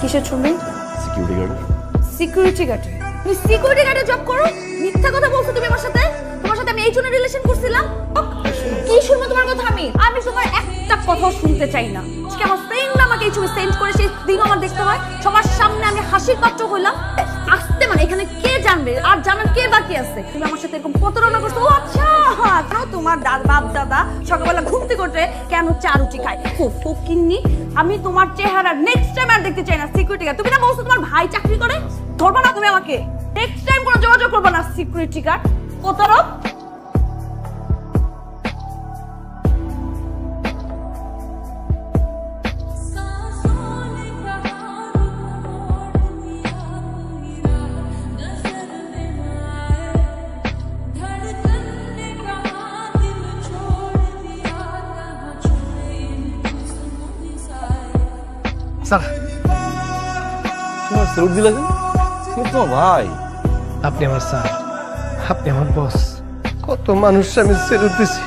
কিসের ছবি? Security guard. Security গার্ডে? তুমি সিকিউরিটি গার্ডে জব করো? মিথ্যা কথা বলছো তুমি আমার সাথে। তোমার সাথে আমি এই জন্য রিলেশন করছিলাম। কি শুনবো তোমার কথা আমি? আমি তোমার একটা কথাও শুনতে চাই না। আজকে আমার ফ্রেন্ড আমাকে এই ছবি সেন্ড করে, সেই দিন আমার দেখতে হয় সবার সামনে আমি হাসির পাত্র হইলাম। আসতে মানে এখানে কে জানবে? আর জানার কে বাকি আছে? তুমি আমার সাথে এরকম প্রতারণা করছো। ও আচ্ছা, কেন তোমার বাপ দাদা সকালবেলা ঘুম থেকে উঠে কেন চা রুটি খায়? ফকিন্নি, আমি তোমার চেহারা নেক্সট টাইম আর দেখতে চাই না। সিকিউরিটি গার্ড, তুমি না বলছো তোমার ভাই চাকরি করে? ধরবা না তুমি আমাকে? নেক্সট টাইম কোনো যোগাযোগ করবো না। সিকিউরিটি গার্ড, প্রতারক। স্যার, তোমার স্যালুট দিলে কেন? তুমি তোমার ভাই। আপনি আমার স্যার, আপনি আমার বস। কত মানুষ আমি স্যালুট দিছি।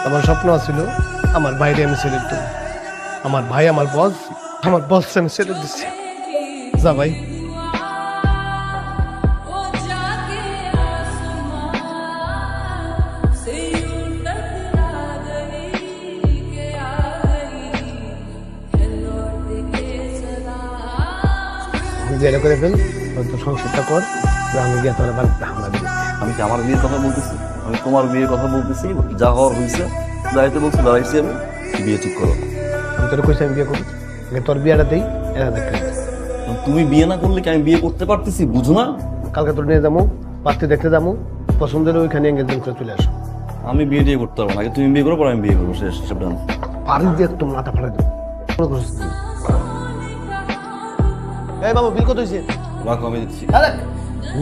আমার স্বপ্ন ছিল আমার বাইরে আমি স্যালুট দেব। আমার ভাই আমার বস, আমার বস আমি স্যালুট দিচ্ছি। যা ভাই। যেটা করে ফেল, সংসারটা কর। আমি গিয়ে তোর বাড়িতে হামলা দিই। আমি কি আমার বিয়ের কথা বলতেছি? আমি তোমার বিয়ের কথা বলতেছি। যা হওয়ার হয়েছে, দাঁড়াইতে বলছি দাঁড়াইছি। আমি বিয়ে ঠিক করো। আমি তোর কইছি আমি বিয়ে করবো, তোর বিয়েটা দেই। এরা দেখ, তুমি বিয়ে না করলে কি আমি বিয়ে করতে পারতেছি? বুঝো না? কালকে তোর নিয়ে যাবো, পাত্রী দেখতে যাবো, পছন্দ হলে ওইখানে এঙ্গেজমেন্ট করে চলে আসো। আমি বিয়ে টিয়ে করতে পারবো না। আগে তুমি বিয়ে করো, পর আমি বিয়ে করবো। শেষ, সব ডান। পারি দিয়ে একদম মাথা ফাটা দেবো। এই বাবু, বিল কত হয়েছে? রাখো, আমি দিচ্ছি।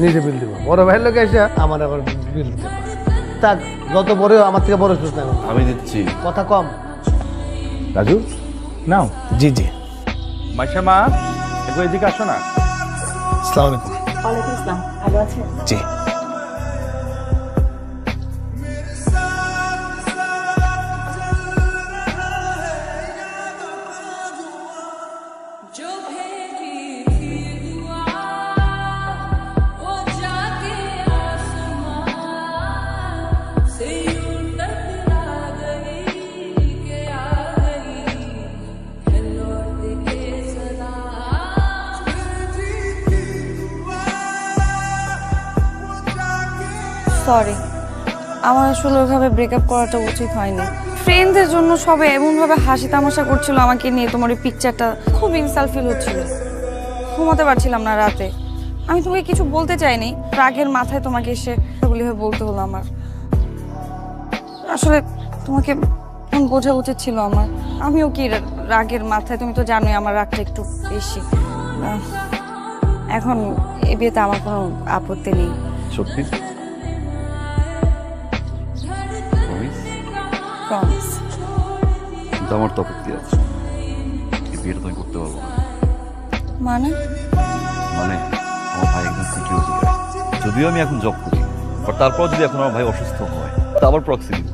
নিজে বিল দেবো। বড় ভাইয়ের লোক এসে আমার আবার বিল দিতে থাক। যত বড় আমার থেকে বড় সুস্থ না, আমি দিচ্ছি। কথা কম। রাজু নাও। জি জি। মাইশা মা, একটু এদিকে আসো না। আসসালামু আলাইকুম। ওয়ালাইকুম আসসালাম। ভালো আছেন? জি। সরি, আমার আসলে ওইভাবে ব্রেকআপ করাটা উচিত হয়নি। ফ্রেন্ডদের জন্য সবাই এমনভাবে হাসি তামাশা করছিল আমাকে নিয়ে, তোমার ওই পিকচারটা খুব ইনসাল্ট ফিল হচ্ছিল। ঘুমাতে পারছিলাম না রাতে। আমি তোমাকে কিছু বলতে চাইনি, রাগের মাথায় তোমাকে এসে এগুলি বলতে হলো আমার। আসলে তোমাকে বোঝা উচিত ছিল আমার। আমিও কি রাগের মাথায়, তুমি তো জানোই আমার রাগটা একটু বেশি। এখন এ বিয়েতে আমার কোনো আপত্তি নেই। সত্যি? কিন্তু আমার তো আপত্তি আছে। এই বিয়েটা তুমি করতে পারবো না। মানে? মানে আমার ভাই একজন সিকিউরিটি গার্ড। যদিও আমি এখন জব করি, আর তারপর যদি এখন আমার ভাই অসুস্থ হয়, তা আবার প্রক্সি দিব।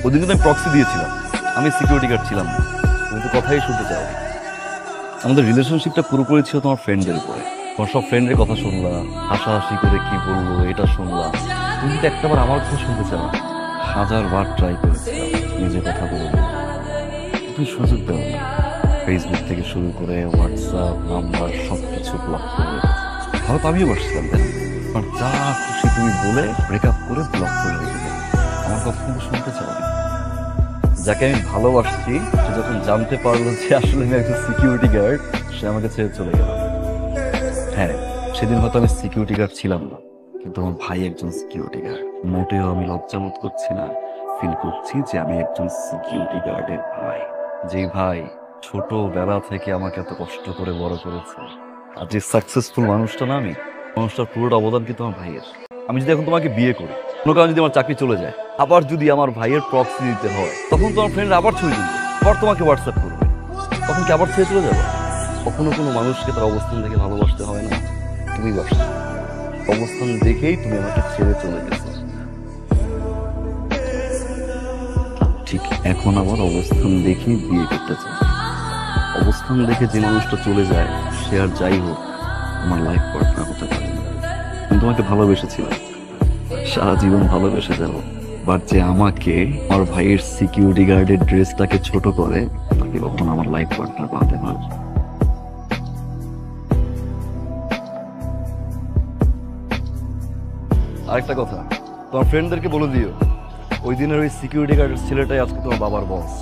ওদিন কিন্তু আমি প্রক্সি দিয়েছিলাম, আমি সিকিউরিটি গার্ড ছিলাম না। তুমি তো কথাই শুনতে চাও। আমাদের রিলেশনশিপটা পুরোপুরি ছিল তোমার ফ্রেন্ডের উপরে। তোমার সব ফ্রেন্ডের কথা শুনলা, হাসাহাসি করে কি বললো এটা শুনলাম। তুমি কিন্তু একটাবার আমার কথা শুনতে চাও। 1000 বার ট্রাই করেছিলাম নিজের কথা বলবো, তুমি সুযোগ দাও। ফেসবুক থেকে শুরু করে হোয়াটসঅ্যাপ নাম্বার সবকিছু ব্লক করে রেখেছি। হয়তো আমিও বসছিলাম, আর যা খুশি তুমি বলে ব্রেকআপ করে ব্লক করে রেখেছি। আমার কথা কিন্তু শুনতে চাও। যাকে আমি ভালোবাসছি সে যখন জানতে পারলো যে আসলে আমি একজন সিকিউরিটি গার্ড, সে আমাকে ছেড়ে চলে গেল। হ্যাঁ, সেদিন হয়তো আমি সিকিউরিটি গার্ড ছিলাম না, কিন্তু আমার ভাই একজন সিকিউরিটি গার্ড। মোটেও আমি লজ্জাবোধ করছি না, ফিল করছি যে আমি একজন সিকিউরিটি গার্ডের ভাই। যেই ভাই ছোটবেলা থেকে আমাকে এত কষ্ট করে বড় করেছে। আর যে সাকসেসফুল মানুষটা না, আমি মানুষটার পুরোটা অবদান কিন্তু আমার ভাইয়ের। আমি যদি এখন তোমাকে বিয়ে করি, কোনো কারণে যদি আমার চাকরি চলে যায়, আবার যদি আমার ভাইয়ের প্রক্সি দিতে হয়, তখন তোমার ফ্রেন্ড আবার ছবি দিবে, আবার তোমাকে হোয়াটসঅ্যাপ করবে, তখন কি আবার ছেড়ে চলে যাবে? কখনো কোনো মানুষকে তার অবস্থান দেখে ভালোবাসতে হয় না। তুমি বাসো, অবস্থান দেখেই তুমি আমাকে ছেড়ে চলে গেছো। ঠিক এখন আবার অবস্থান দেখেই বিয়ে করতে চাই। অবস্থান দেখে যে মানুষটা চলে যায় সে আর যাই হোক আমার লাইফ পার্টনার হতে পারে না। আমি তোমাকে ভালোবেসেছিলাম, সারা জীবন ভালোবেসে যাবো, বাট যে আমাকে আমার ভাইয়ের সিকিউরিটি গার্ডের ড্রেসটাকে ছোট করে তাকে কখনো আমার লাইফ পার্টনার বানাতে পারবে না। আরেকটা কথা, তোমার ফ্রেন্ডদেরকে বলে দিও ওই দিনের ওই সিকিউরিটি গার্ডের ছেলেটাই আজকে তোমার বাবার বস।